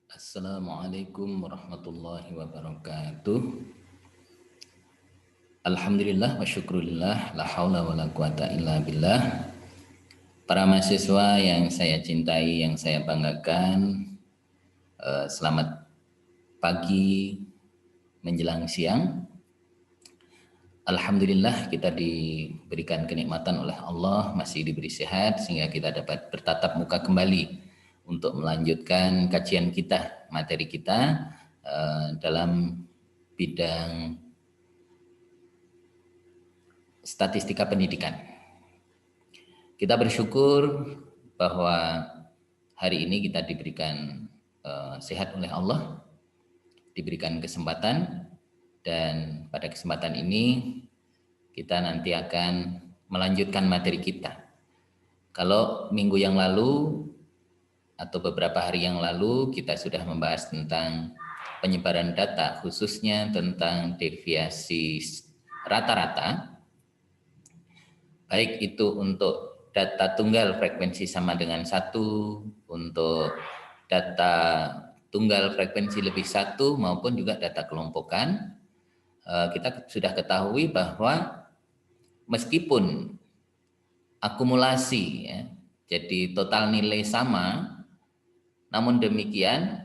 Assalamualaikum warahmatullahi wabarakatuh. Alhamdulillah wa syukurillah, la haula wa la quwata illa billah. Para mahasiswa yang saya cintai, yang saya banggakan, selamat pagi menjelang siang. Alhamdulillah kita diberikan kenikmatan oleh Allah, masih diberi sehat sehingga kita dapat bertatap muka kembali untuk melanjutkan kajian kita, materi kita dalam bidang statistika pendidikan. Kita bersyukur bahwa hari ini kita diberikan sehat oleh Allah, diberikan kesempatan, dan pada kesempatan ini kita nanti akan melanjutkan materi kita. Kalau minggu yang lalu atau beberapa hari yang lalu kita sudah membahas tentang penyebaran data, khususnya tentang deviasi rata-rata, baik itu untuk data tunggal frekuensi sama dengan 1, untuk data tunggal frekuensi lebih 1, maupun juga data kelompokan. Kita sudah ketahui bahwa meskipun akumulasi ya, jadi total nilai sama, namun demikian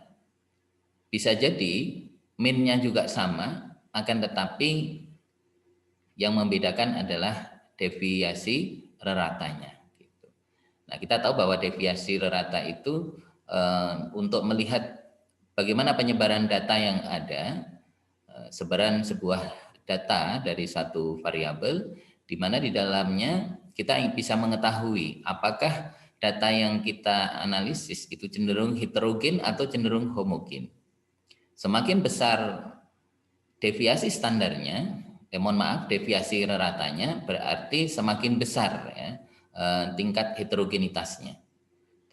bisa jadi min-nya juga sama, akan tetapi yang membedakan adalah deviasi reratanya. Nah, kita tahu bahwa deviasi rerata itu untuk melihat bagaimana penyebaran data yang ada, sebaran sebuah data dari satu variabel, di mana di dalamnya kita bisa mengetahui apakah data yang kita analisis itu cenderung heterogen atau cenderung homogen. Semakin besar deviasi standarnya, deviasi reratanya, berarti semakin besar ya, tingkat heterogenitasnya.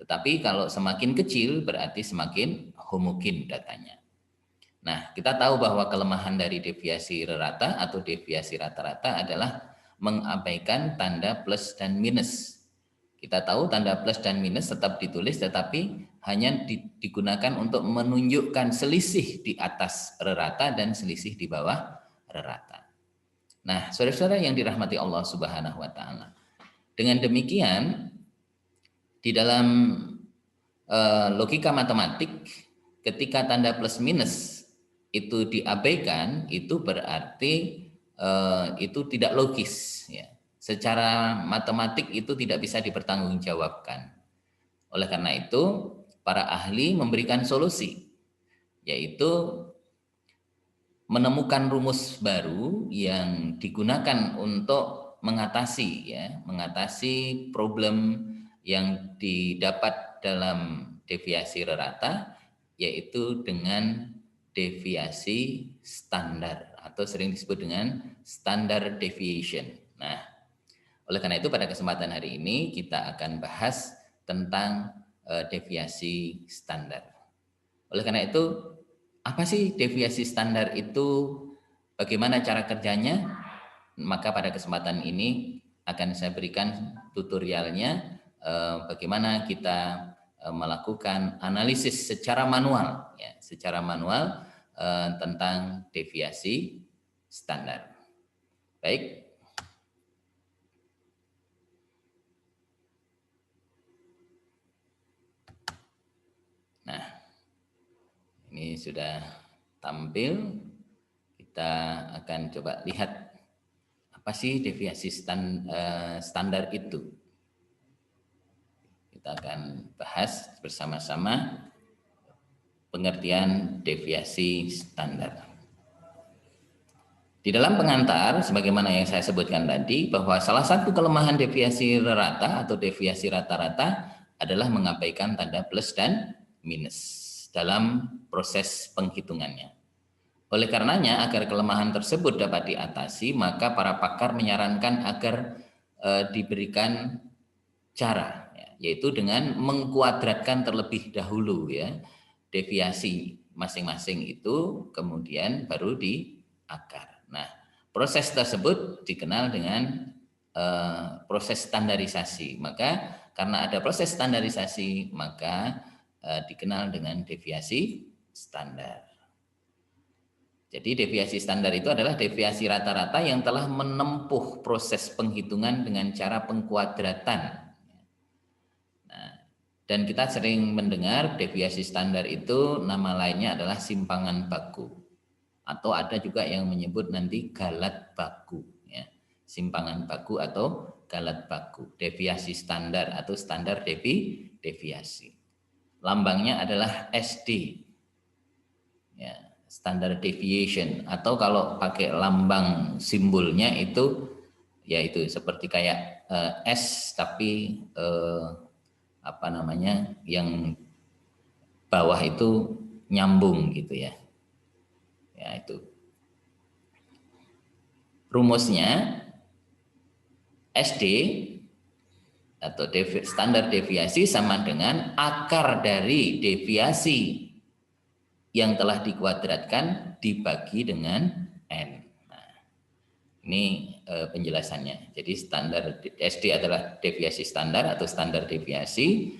Tetapi kalau semakin kecil berarti semakin homogen datanya. Nah, kita tahu bahwa kelemahan dari deviasi rata atau deviasi rata-rata adalah mengabaikan tanda plus dan minus. Kita tahu tanda plus dan minus tetap ditulis, tetapi hanya digunakan untuk menunjukkan selisih di atas rata dan selisih di bawah rata. Nah, saudara-saudara yang dirahmati Allah Subhanahu wa Ta'ala, dengan demikian di dalam logika matematik, ketika tanda plus minus itu diabaikan, itu berarti itu tidak logis ya. Secara matematik itu tidak bisa dipertanggungjawabkan. Oleh karena itu, para ahli memberikan solusi, yaitu menemukan rumus baru yang digunakan untuk mengatasi problem yang didapat dalam deviasi rata, yaitu dengan deviasi standar atau sering disebut dengan standard deviation. Nah, oleh karena itu pada kesempatan hari ini kita akan bahas tentang deviasi standar. Oleh karena itu, apa sih deviasi standar itu? Bagaimana cara kerjanya? Maka pada kesempatan ini akan saya berikan tutorialnya, bagaimana kita melakukan analisis secara manual, ya, tentang deviasi standar. Baik. Nah, ini sudah tampil. Kita akan coba lihat apa sih deviasi standar itu. Kita akan bahas bersama-sama pengertian deviasi standar. Di dalam pengantar, sebagaimana yang saya sebutkan tadi, bahwa salah satu kelemahan deviasi rata atau deviasi rata-rata adalah mengabaikan tanda plus dan minus dalam proses penghitungannya. Oleh karenanya, agar kelemahan tersebut dapat diatasi, maka para pakar menyarankan agar diberikan cara, ya, yaitu dengan mengkuadratkan terlebih dahulu ya deviasi masing-masing itu, kemudian baru diakar. Nah, proses tersebut dikenal dengan proses standarisasi. Maka karena ada proses standarisasi, maka dikenal dengan deviasi standar. Jadi deviasi standar itu adalah deviasi rata-rata yang telah menempuh proses penghitungan dengan cara pengkuadratan. Nah, dan kita sering mendengar deviasi standar itu nama lainnya adalah simpangan baku. Atau ada juga yang menyebut nanti galat baku. Ya. Simpangan baku atau galat baku. Deviasi standar atau standar deviasi. Lambangnya adalah SD. Ya, standard deviation. Atau kalau pakai lambang simbolnya itu yaitu seperti kayak S tapi apa namanya yang bawah itu nyambung gitu ya. Ya itu. Rumusnya SD atau standar deviasi sama dengan akar dari deviasi yang telah dikuadratkan dibagi dengan N. Nah, ini penjelasannya. Jadi standar SD adalah deviasi standar atau standar deviasi.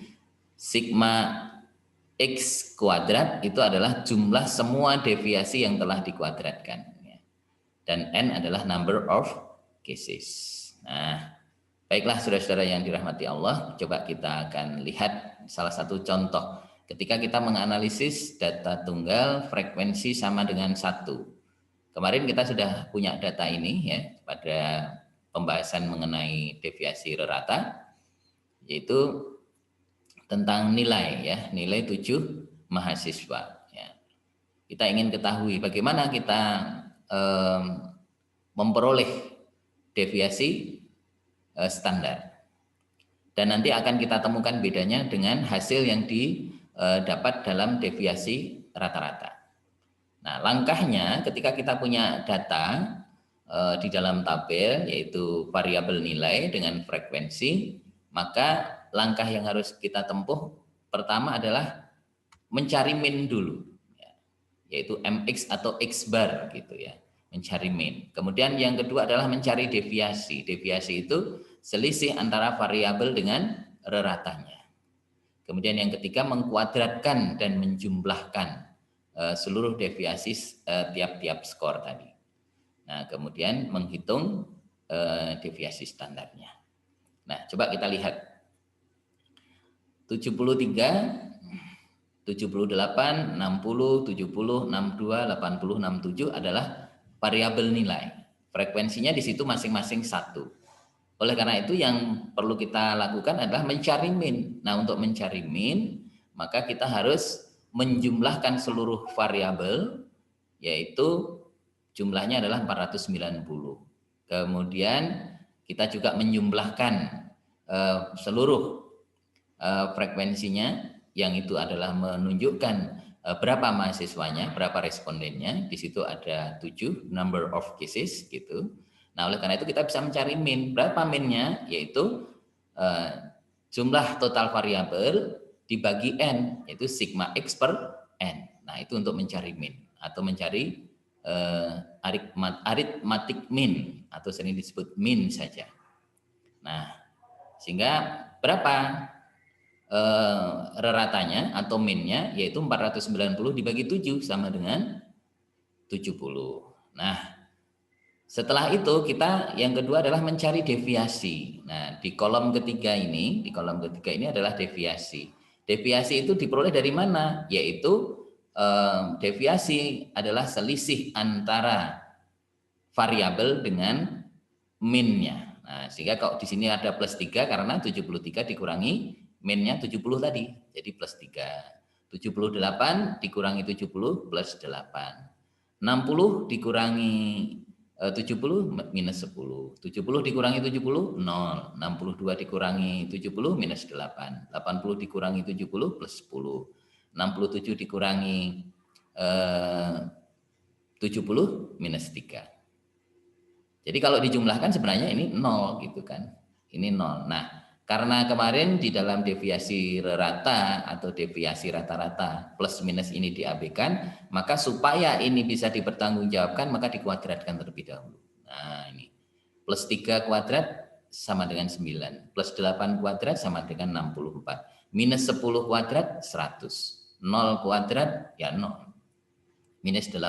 Sigma X kuadrat itu adalah jumlah semua deviasi yang telah dikuadratkan. Dan N adalah number of cases. Nah, baiklah saudara-saudara yang dirahmati Allah, coba kita akan lihat salah satu contoh. Ketika kita menganalisis data tunggal frekuensi sama dengan 1. Kemarin kita sudah punya data ini ya pada pembahasan mengenai deviasi rata, yaitu tentang nilai ya, nilai 7 mahasiswa. Ya. Kita ingin ketahui bagaimana kita memperoleh deviasi standar. Dan nanti akan kita temukan bedanya dengan hasil yang didapat dalam deviasi rata-rata. Nah, langkahnya ketika kita punya data di dalam tabel yaitu variabel nilai dengan frekuensi, maka langkah yang harus kita tempuh pertama adalah mencari min dulu, yaitu mx atau x bar gitu ya, mencari min. Kemudian yang kedua adalah mencari deviasi. Deviasi itu selisih antara variabel dengan reratanya. Kemudian yang ketiga mengkuadratkan dan menjumlahkan seluruh deviasi tiap-tiap skor tadi. Nah, kemudian menghitung deviasi standarnya. Nah, coba kita lihat. 73 78, 60, 70, 62, 80, 67 adalah variabel nilai. Frekuensinya di situ masing-masing 1. Oleh karena itu yang perlu kita lakukan adalah mencari min. Nah, untuk mencari min, maka kita harus menjumlahkan seluruh variabel, yaitu jumlahnya adalah 490. Kemudian kita juga menjumlahkan seluruh frekuensinya, yang itu adalah menunjukkan berapa mahasiswanya, berapa respondennya. Di situ ada 7 number of cases gitu. Nah, oleh karena itu kita bisa mencari min. Berapa minnya? Yaitu jumlah total variabel dibagi n, yaitu sigma x per n. Nah, itu untuk mencari min atau mencari arithmetic min atau sering disebut min saja. Nah, sehingga berapa reratanya atau minnya, yaitu 490 dibagi 7 sama dengan 70. Nah, setelah itu kita yang kedua adalah mencari deviasi. Nah, di kolom ketiga ini adalah deviasi. Deviasi itu diperoleh dari mana? Yaitu deviasi adalah selisih antara variabel dengan minnya. Nah, sehingga kalau di sini ada plus 3 karena 73 dikurangi minnya 70 tadi, jadi plus 3. 78 dikurangi 70 plus 8. 60 dikurangi 70 minus 10. 70 dikurangi 70 0. 62 dikurangi 70 minus 8. 80 dikurangi 70 plus 10. 67 dikurangi 70 minus 3. Jadi kalau dijumlahkan sebenarnya ini 0 gitu kan. Ini 0. Nah, karena kemarin di dalam deviasi rata atau deviasi rata-rata plus minus ini diabaikan, maka supaya ini bisa dipertanggungjawabkan maka dikuadratkan terlebih dahulu. Nah, ini plus 3 kuadrat sama dengan 9, plus 8 kuadrat sama dengan 64, Minus 10 kuadrat 100. 0 kuadrat ya 0. Minus 8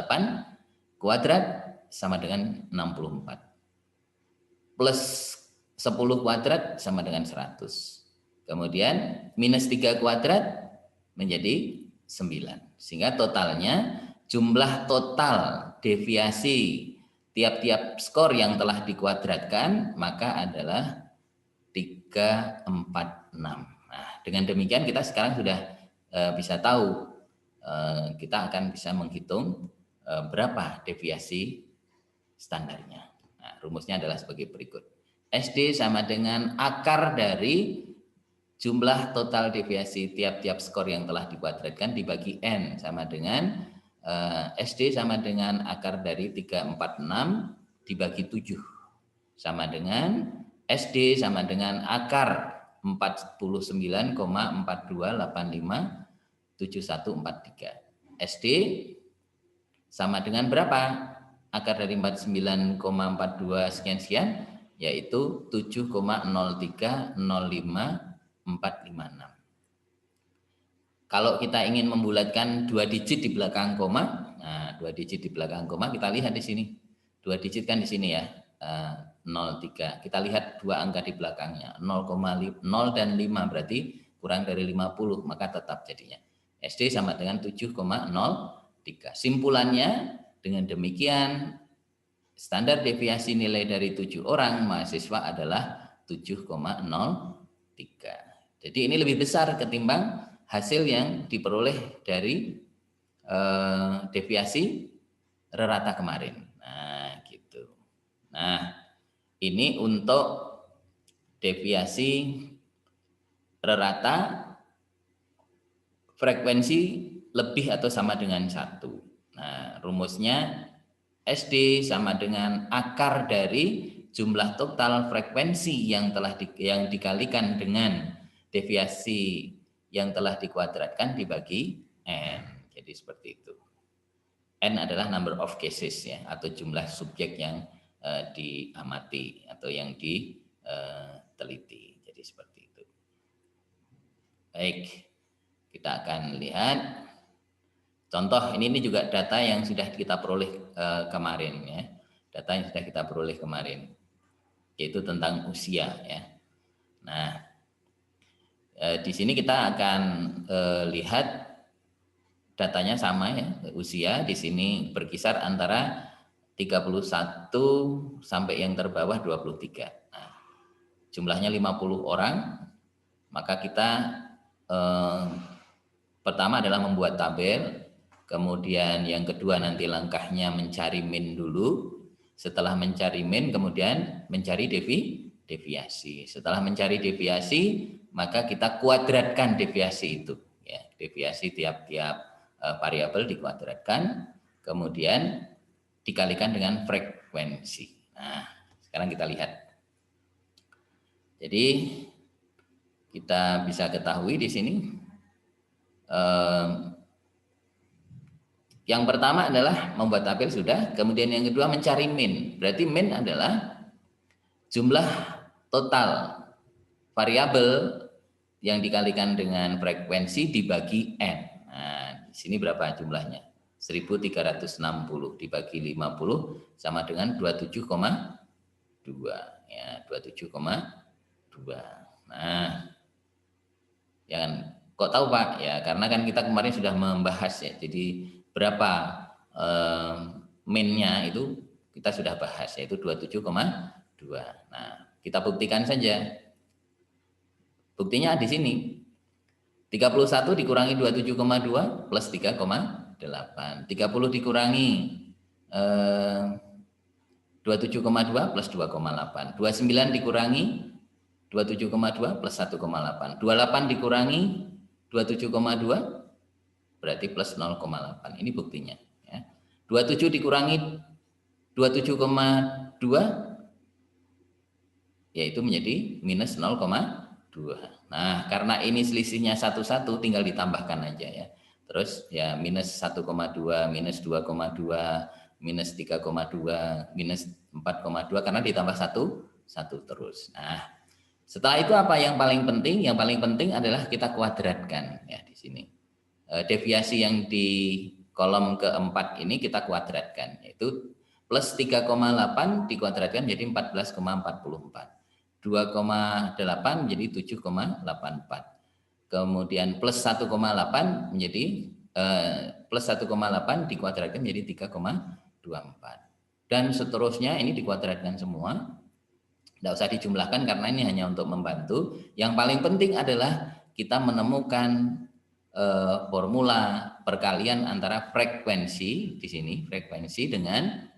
kuadrat sama dengan 64. Plus 10 kuadrat sama dengan 100. Kemudian minus 3 kuadrat menjadi 9. Sehingga totalnya jumlah total deviasi tiap-tiap skor yang telah dikuadratkan maka adalah 346. Nah, dengan demikian kita sekarang sudah bisa tahu, kita akan bisa menghitung berapa deviasi standarnya. Nah, rumusnya adalah sebagai berikut. SD sama dengan akar dari jumlah total deviasi tiap-tiap skor yang telah dikuadratkan dibagi N sama dengan SD sama dengan akar dari 346 dibagi 7 sama dengan SD sama dengan akar 49,42857143. SD sama dengan berapa? Akar dari 49,42 sekian-sekian yaitu 7,0305456. Kalau kita ingin membulatkan 2 digit di belakang koma, nah 2 digit di belakang koma kita lihat di sini. 2 digit kan di sini ya, 03. Kita lihat 2 angka di belakangnya, 0,0 dan 5 berarti kurang dari 50, maka tetap jadinya. SD sama dengan 7,03. Simpulannya dengan demikian standar deviasi nilai dari 7 orang mahasiswa adalah 7,03. Jadi ini lebih besar ketimbang hasil yang diperoleh dari deviasi rata kemarin. Nah, gitu. Nah, ini untuk deviasi rata frekuensi lebih atau sama dengan 1. Nah, rumusnya SD sama dengan akar dari jumlah total frekuensi yang telah yang dikalikan dengan deviasi yang telah dikuadratkan dibagi N. Jadi seperti itu. N adalah number of cases ya, atau jumlah subjek yang diamati atau yang diteliti. Jadi seperti itu. Baik, kita akan lihat contoh. Ini juga data yang sudah kita peroleh kemarin ya. Data yang sudah kita peroleh kemarin, yaitu tentang usia ya. Nah, di sini kita akan lihat datanya sama ya, usia di sini berkisar antara 31 sampai yang terbawah 23. Nah, jumlahnya 50 orang, maka kita pertama adalah membuat tabel, kemudian yang kedua nanti langkahnya mencari min dulu. Setelah mencari min, kemudian mencari deviasi. Setelah mencari deviasi, maka kita kuadratkan deviasi itu. Ya, deviasi tiap-tiap variabel dikuadratkan, kemudian dikalikan dengan frekuensi. Nah, sekarang kita lihat. Jadi kita bisa ketahui di sini. Yang pertama adalah membuat tabel sudah, kemudian yang kedua mencari min. Berarti min adalah jumlah total variabel yang dikalikan dengan frekuensi dibagi N. Nah, di sini berapa jumlahnya? 1360 dibagi 50 sama dengan 27,2 ya, 27,2. Nah, jangan kok tahu Pak ya, karena kan kita kemarin sudah membahas ya. Jadi berapa min-nya itu kita sudah bahas, yaitu 27,2. Nah, kita buktikan saja. Buktinya di sini. 31 dikurangi 27,2 plus 3,8. 30 dikurangi 27,2 plus 2,8. 29 dikurangi 27,2 plus 1,8. 28 dikurangi 27,2 berarti plus 0,8. Ini buktinya ya. 27 dikurangi 27,2 yaitu menjadi minus 0,2. Nah, karena ini selisihnya 1,1 tinggal ditambahkan aja ya. Terus ya minus 1,2, minus 2,2, minus 3,2, minus 4,2 karena ditambah 1 terus. Nah, Setelah itu apa yang paling penting? Yang paling penting adalah kita kuadratkan ya di sini. Deviasi yang di kolom keempat ini kita kuadratkan, yaitu plus 3,8 dikuadratkan menjadi 14,44. 2,8 menjadi 7,84. Kemudian plus 1,8 menjadi plus 1,8 dikuadratkan menjadi 3,24. Dan seterusnya ini dikuadratkan semua. Tidak usah dijumlahkan karena ini hanya untuk membantu. Yang paling penting adalah kita menemukan formula perkalian antara frekuensi di sini, frekuensi dengan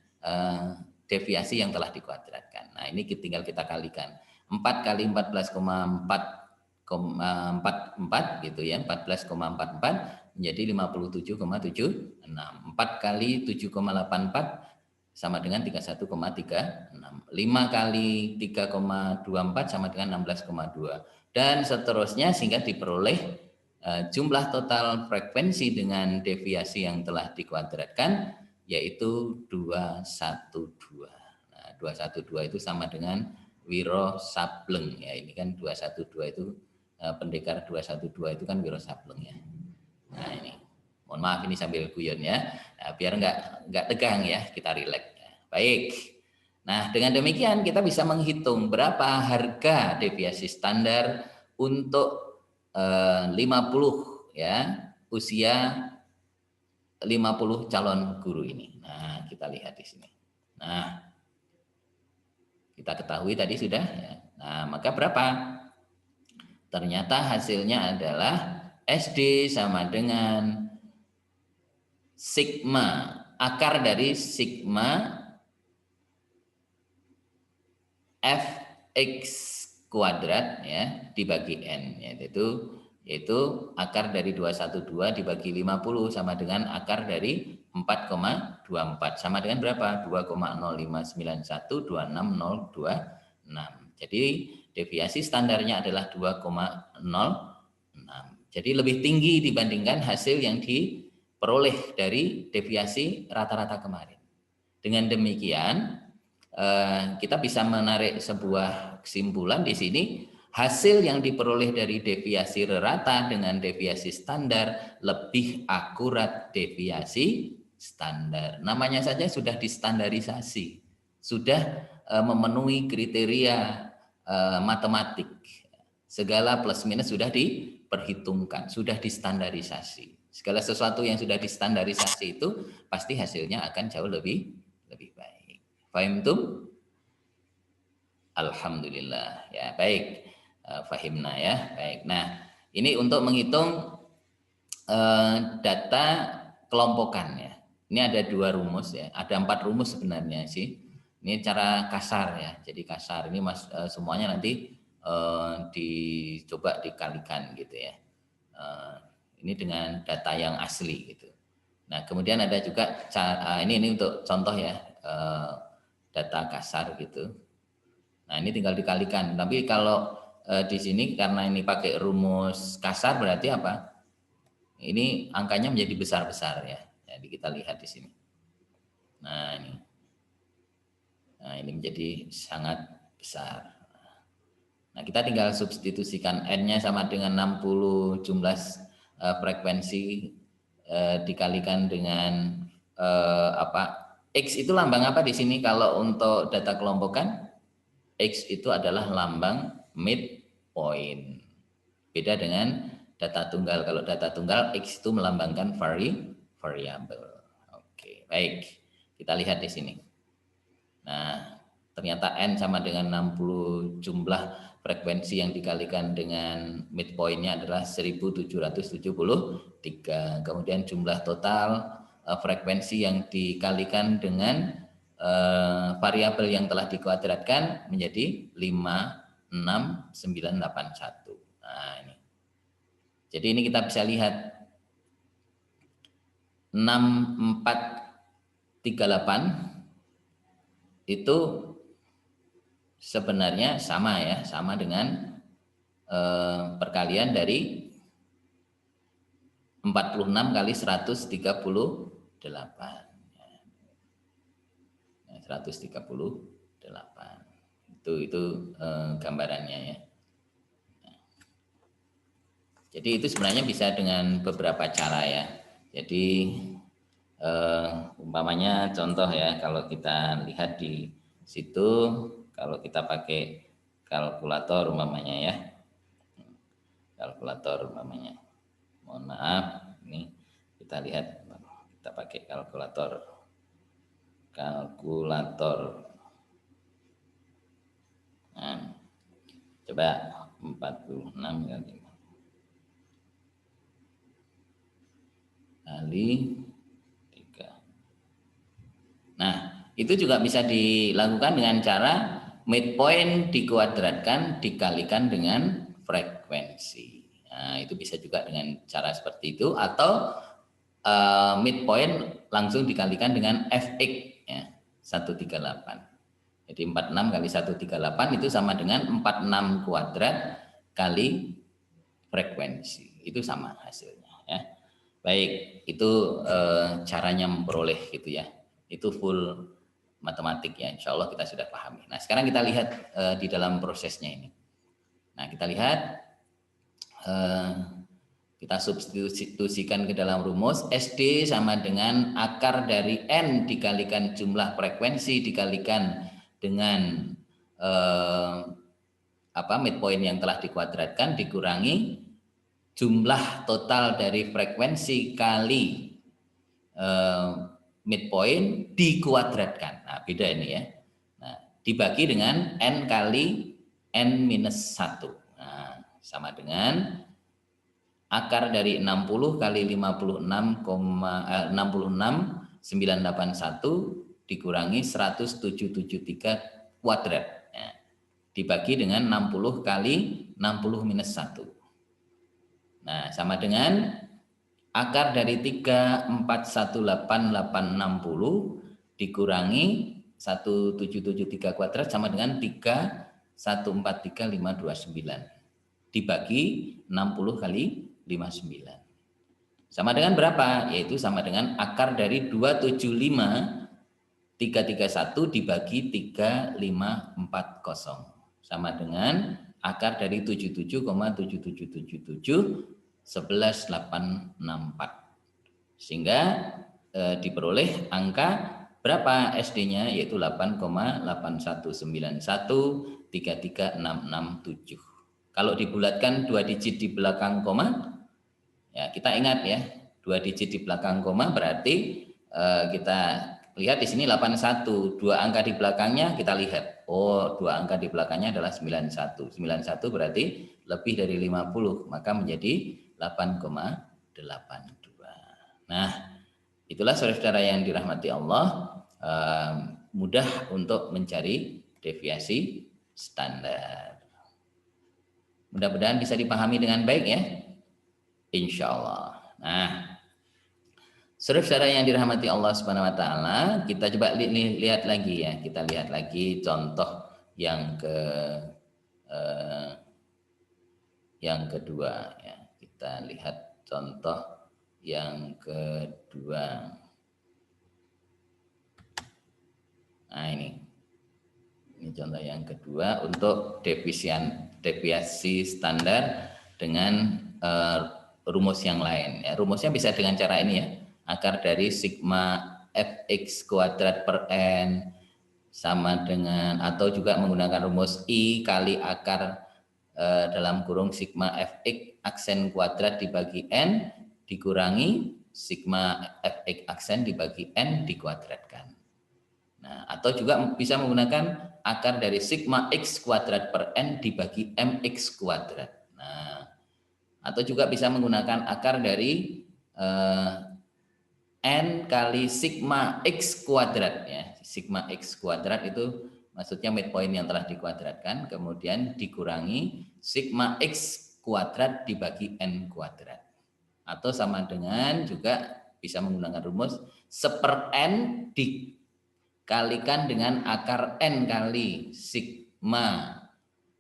deviasi yang telah dikuadratkan. Nah, ini tinggal kita kalikan. 4 kali 14,44 gitu ya, 14,44 menjadi 57,76. 4 kali 7,84 sama dengan 31,36. 5 kali 3,24 sama dengan 16,2. Dan seterusnya sehingga diperoleh jumlah total frekuensi dengan deviasi yang telah dikuadratkan yaitu 212. Nah, 212 itu sama dengan Wiro Sableng ya. Ini kan 212 itu pendekar 212 itu kan Wiro Sableng ya. Nah, ini. Mohon maaf ini sambil guyon ya. Nah, biar enggak tegang ya, kita rileks. Baik. Nah, dengan demikian kita bisa menghitung berapa harga deviasi standar untuk 50 ya, usia 50 calon guru ini. Nah, kita lihat di sini. Nah, kita ketahui tadi sudah ya. Nah, maka berapa? Ternyata hasilnya adalah SD sama dengan sigma, akar dari sigma fx kuadrat ya dibagi n, yaitu akar dari 212 dibagi 50 sama dengan akar dari 4,24 sama dengan berapa? 2,059126026. Jadi deviasi standarnya adalah 2,06. Jadi lebih tinggi dibandingkan hasil yang diperoleh dari deviasi rata-rata kemarin. Dengan demikian kita bisa menarik sebuah kesimpulan di sini, hasil yang diperoleh dari deviasi rata dengan deviasi standar lebih akurat deviasi standar. Namanya saja sudah distandarisasi, sudah memenuhi kriteria matematik. Segala plus minus sudah diperhitungkan, sudah distandarisasi. Segala sesuatu yang sudah distandarisasi itu pasti hasilnya akan jauh lebih baik. Fahim tuh? Alhamdulillah ya, baik. Fahimna ya, baik. Nah, ini untuk menghitung data kelompokan ya. Ini ada 2 rumus ya, ada 4 rumus sebenarnya sih. Ini cara kasar ya, jadi kasar ini semuanya nanti dicoba dikalikan gitu ya. Ini dengan data yang asli gitu. Nah, kemudian ada juga ini untuk contoh ya, data kasar gitu. Nah, ini tinggal dikalikan. Tapi kalau di sini karena ini pakai rumus kasar berarti apa? Ini angkanya menjadi besar-besar ya. Jadi kita lihat di sini. Nah, ini menjadi sangat besar. Nah, kita tinggal substitusikan n-nya sama dengan 60 jumlah frekuensi dikalikan dengan X itu lambang apa di sini kalau untuk data kelompokan? X itu adalah lambang midpoint. Beda dengan data tunggal. Kalau data tunggal X itu melambangkan variabel. Oke, baik. Kita lihat di sini. Nah, ternyata N sama dengan 60 jumlah frekuensi yang dikalikan dengan midpointnya adalah 1773. Kemudian jumlah total frekuensi yang dikalikan dengan variabel yang telah dikuadratkan menjadi 56981. Nah, ini. Jadi ini kita bisa lihat 6438 itu sebenarnya sama ya, sama dengan perkalian dari 46 kali 138. 138 itu gambarannya ya. Jadi itu sebenarnya bisa dengan beberapa cara ya. Jadi umpamanya contoh ya, kalau kita lihat di situ, kalau kita pakai kalkulator umpamanya ya, kalkulator umpamanya, mohon maaf, ini kita lihat, kita pakai kalkulator, nah, coba 46 kali 3. Nah, itu juga bisa dilakukan dengan cara midpoint dikuadratkan dikalikan dengan frekuensi. Nah, itu bisa juga dengan cara seperti itu, atau midpoint langsung dikalikan dengan fx ya, 138. Jadi 46 kali 138 itu sama dengan 46 kuadrat kali frekuensi. Itu sama hasilnya ya. Baik, itu caranya memperoleh gitu ya. Itu full matematik ya, insya Allah kita sudah pahami. Nah, sekarang kita lihat di dalam prosesnya ini. Nah, kita lihat, kita substitusikan ke dalam rumus. SD sama dengan akar dari N dikalikan jumlah frekuensi dikalikan dengan midpoint yang telah dikuadratkan dikurangi jumlah total dari frekuensi kali midpoint dikuadratkan. Nah, beda ini ya. Nah, dibagi dengan N kali N minus 1. Nah, sama dengan akar dari 60 kali 66,981 dikurangi 1773 kuadrat. Nah, dibagi dengan 60 kali 60 minus 1. Nah, sama dengan akar dari 3418860 dikurangi 1773 kuadrat sama dengan 3143529 dibagi 60 kali 59. Sama dengan berapa? Yaitu sama dengan akar dari 275331 dibagi 3540 sama dengan akar dari 77,7777 11.864 sehingga diperoleh angka berapa SD-nya, yaitu 8,8191336667. Kalau dibulatkan 2 digit di belakang koma, ya kita ingat ya, 2 digit di belakang koma berarti kita lihat di sini 81, 2 angka di belakangnya kita lihat, oh 2 angka di belakangnya adalah 91. 91 berarti lebih dari 50, maka menjadi 8,82. Nah, itulah saudara-saudara yang dirahmati Allah, mudah untuk mencari deviasi standar. Mudah-mudahan bisa dipahami dengan baik ya, insya Allah. Nah, saudara-saudara yang dirahmati Allah Subhanahu Wa Taala, kita coba lihat lagi ya, kita lihat lagi contoh yang kedua ya. Kita lihat contoh yang kedua. Nah, ini contoh yang kedua untuk deviasi standar dengan rumus yang lain. Ya, rumusnya bisa dengan cara ini ya. Akar dari sigma fx kuadrat per n sama dengan, atau juga menggunakan rumus I kali akar dalam kurung sigma fx aksen kuadrat dibagi n dikurangi sigma fx aksen dibagi n dikuadratkan. Nah, atau juga bisa menggunakan akar dari sigma x kuadrat per n dibagi mx kuadrat. Nah, atau juga bisa menggunakan akar dari n kali sigma x kuadrat ya. Sigma x kuadrat itu maksudnya midpoint yang telah dikuadratkan, kemudian dikurangi sigma x kuadrat dibagi n kuadrat. Atau sama dengan juga bisa menggunakan rumus 1/n dikalikan dengan akar n kali sigma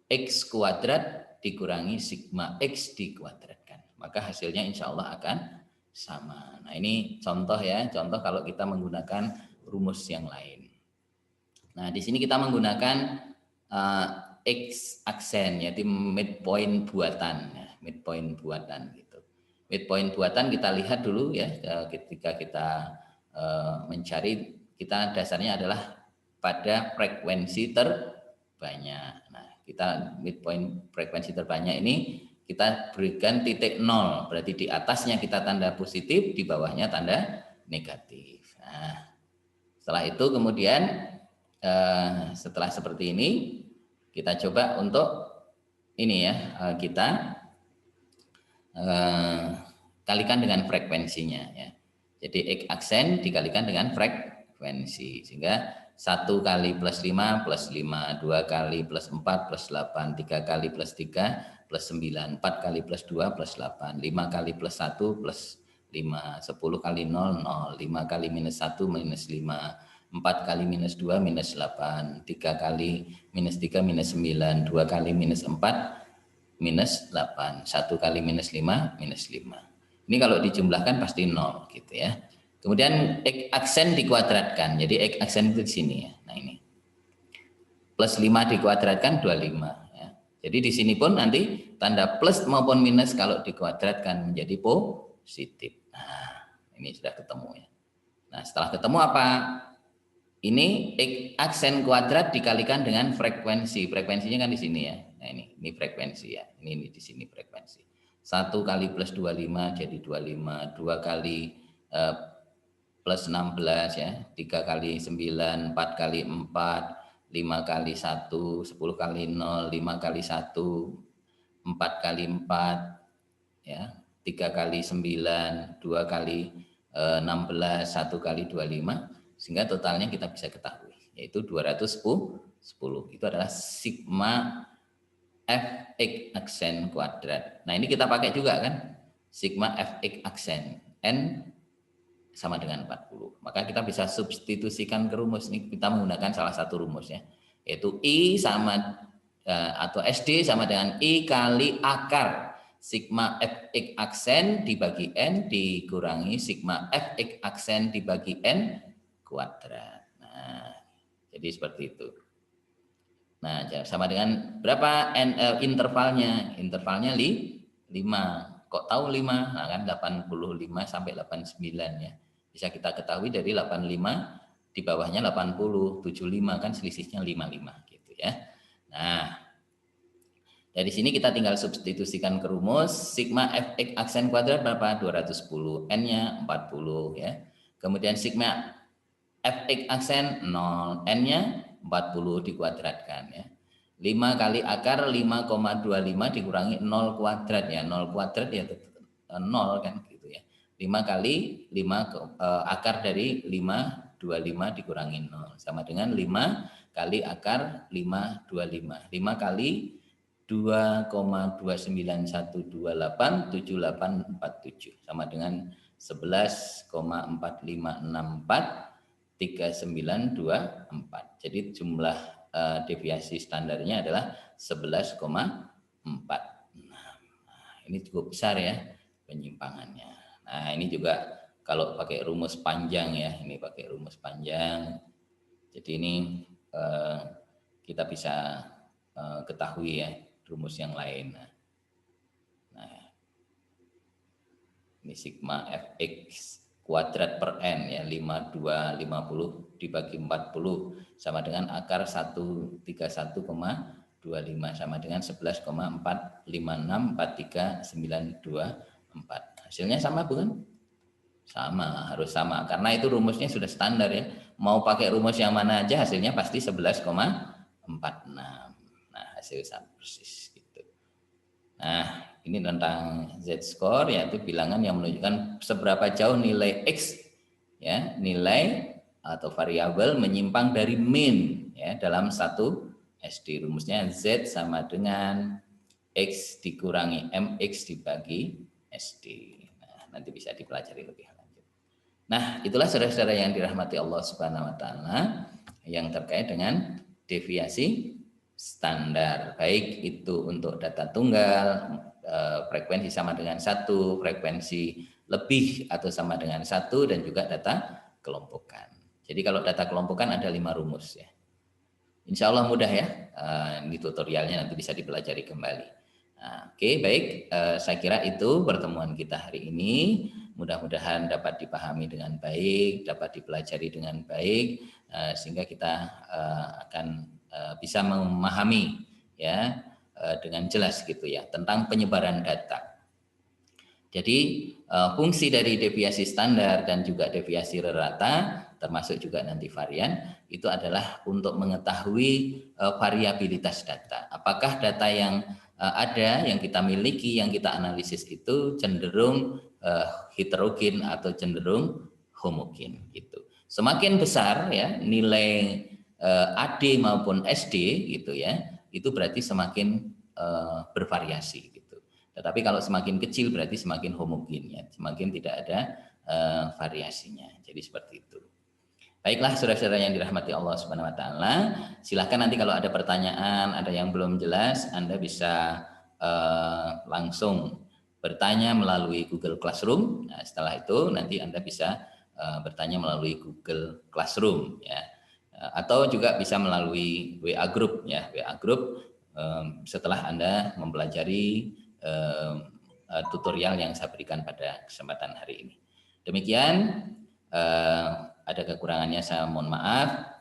x kuadrat dikurangi sigma x dikuadratkan. Maka hasilnya insya Allah akan sama. Nah, ini contoh ya, contoh kalau kita menggunakan rumus yang lain. Nah, di sini kita menggunakan x aksen, yaitu midpoint buatan. midpoint buatan gitu. Midpoint buatan kita lihat dulu ya, ketika kita mencari, kita dasarnya adalah pada frekuensi terbanyak. Nah, kita midpoint frekuensi terbanyak ini kita berikan titik 0, berarti di atasnya kita tanda positif, di bawahnya tanda negatif. Nah, setelah itu kemudian setelah seperti ini kita coba untuk ini ya, kita kalikan dengan frekuensinya ya. Jadi X aksen dikalikan dengan frekuensi, sehingga 1 kali plus 5 plus 5, 2 kali plus 4 plus 8, 3 kali plus 3 plus 9, 4 kali plus 2 plus 8, 5 kali plus 1 plus 5, 10 kali 0, 0, 5 kali minus 1 minus 5, 4 kali minus 2 minus 8, 3 kali minus 3 minus 9, 2 kali minus 4 minus 8, 1 kali minus 5 minus 5. Ini kalau dijumlahkan pasti 0 gitu ya. Kemudian X aksen dikuadratkan. Jadi X aksen itu di sini ya. Nah ini. Plus 5 dikuadratkan 25 ya. Jadi di sini pun nanti tanda plus maupun minus kalau dikuadratkan menjadi positif. Nah, ini sudah ketemu ya. Nah, setelah ketemu apa? Ini X aksen kuadrat dikalikan dengan frekuensi. Frekuensinya kan di sini ya. Nah, ini frekuensi ya. Ini di sini frekuensi. 1 kali plus 25 jadi 25, 2 kali plus 16 ya, 3 kali 9, 4 kali 4, 5 kali 1, 10 kali 0, 5 kali 1, 4 kali 4 ya, 3 kali 9, 2 kali 16, 1 kali 25, sehingga totalnya kita bisa ketahui yaitu 210. Itu adalah sigma Fx aksen kuadrat. Nah ini kita pakai juga kan, sigma Fx aksen N sama dengan 40. Maka kita bisa substitusikan ke rumus. Ini kita menggunakan salah satu rumus ya, yaitu I sama atau SD sama dengan I kali akar sigma Fx aksen dibagi N dikurangi sigma Fx aksen dibagi N kuadrat. Nah, jadi seperti itu. Nah, sama dengan berapa intervalnya? Intervalnya 5. Kok tahu 5? Nah, kan 85 sampai 89 ya. Bisa kita ketahui dari 85 di bawahnya 80, 75 kan selisihnya 55 gitu ya. Nah, dari sini kita tinggal substitusikan ke rumus sigma Fx aksen kuadrat berapa? 210, N-nya 40 ya. Kemudian sigma Fx aksen 0, N-nya 40 dikuadratkan ya. 5 kali akar 5,25 dikurangi 0 kuadrat ya. 0 kuadrat ya 0 kan gitu ya. 5 kali 5 akar dari 525 dikurangi 0 sama dengan 5 kali akar 525. 5 kali 2,291287847 sama dengan 11,4564 3924. Jadi jumlah deviasi standarnya adalah 11,4. Nah, ini cukup besar ya penyimpangannya. Nah, ini juga kalau pakai rumus panjang ya, ini pakai rumus panjang. Jadi ini kita bisa ketahui ya rumus yang lain. Nah, ini sigma Fx kuadrat per N ya, 5250 dibagi 40 sama dengan akar 131,25 sama dengan 11,4564394. Hasilnya sama bukan? Sama, harus sama karena itu rumusnya sudah standar ya. Mau pakai rumus yang mana aja hasilnya pasti 11,46. Nah, hasil sama persis gitu. Nah, ini tentang z-score, yaitu bilangan yang menunjukkan seberapa jauh nilai x ya, nilai atau variabel menyimpang dari mean ya dalam satu SD. Rumusnya z sama dengan x dikurangi mx dibagi SD. Nah, nanti bisa dipelajari lebih lanjut. Nah, itulah saudara-saudara yang dirahmati Allah Subhanahu wa taala yang terkait dengan deviasi standar, baik itu untuk data tunggal, frekuensi sama dengan 1, frekuensi lebih atau sama dengan 1, dan juga data kelompokan. Jadi kalau data kelompokan ada 5 rumus ya. Insya Allah mudah ya, ini tutorialnya nanti bisa dipelajari kembali. Nah, oke, baik. Saya kira itu pertemuan kita hari ini. Mudah-mudahan dapat dipahami dengan baik, dapat dipelajari dengan baik, sehingga kita akan bisa memahami ya dengan jelas gitu ya tentang penyebaran data. Jadi fungsi dari deviasi standar dan juga deviasi rata, termasuk juga nanti varian, itu adalah untuk mengetahui variabilitas data. Apakah data yang ada, yang kita miliki, yang kita analisis itu cenderung heterogen atau cenderung homogen gitu. Semakin besar ya nilai AD maupun SD gitu ya, itu berarti semakin bervariasi gitu. Tetapi kalau semakin kecil berarti semakin homogen ya, semakin tidak ada variasinya. Jadi seperti itu. Baiklah saudara-saudara yang dirahmati Allah Subhanahu wa taala, silahkan nanti kalau ada pertanyaan, ada yang belum jelas, Anda bisa langsung bertanya melalui Google Classroom. Nah, setelah itu nanti Anda bisa bertanya melalui Google Classroom ya. Atau juga bisa melalui WA Group ya, WA Group setelah Anda mempelajari tutorial yang saya berikan pada kesempatan hari ini. Demikian, ada kekurangannya saya mohon maaf.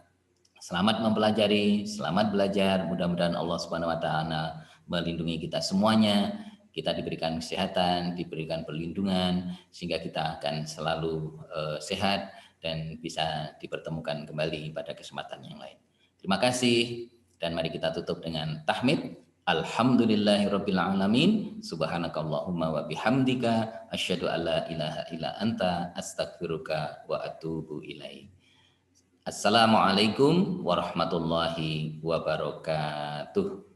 Selamat mempelajari, selamat belajar. Mudah-mudahan Allah Subhanahu wa taala melindungi kita semuanya. Kita diberikan kesehatan, diberikan perlindungan sehingga kita akan selalu sehat dan bisa dipertemukan kembali pada kesempatan yang lain. Terima kasih dan mari kita tutup dengan tahmid. Alhamdulillahirabbil alamin. Subhanakallahumma wa bihamdika asyhadu alla ilaha illa anta astaghfiruka wa atubu ilaik. Assalamualaikum warahmatullahi wabarakatuh.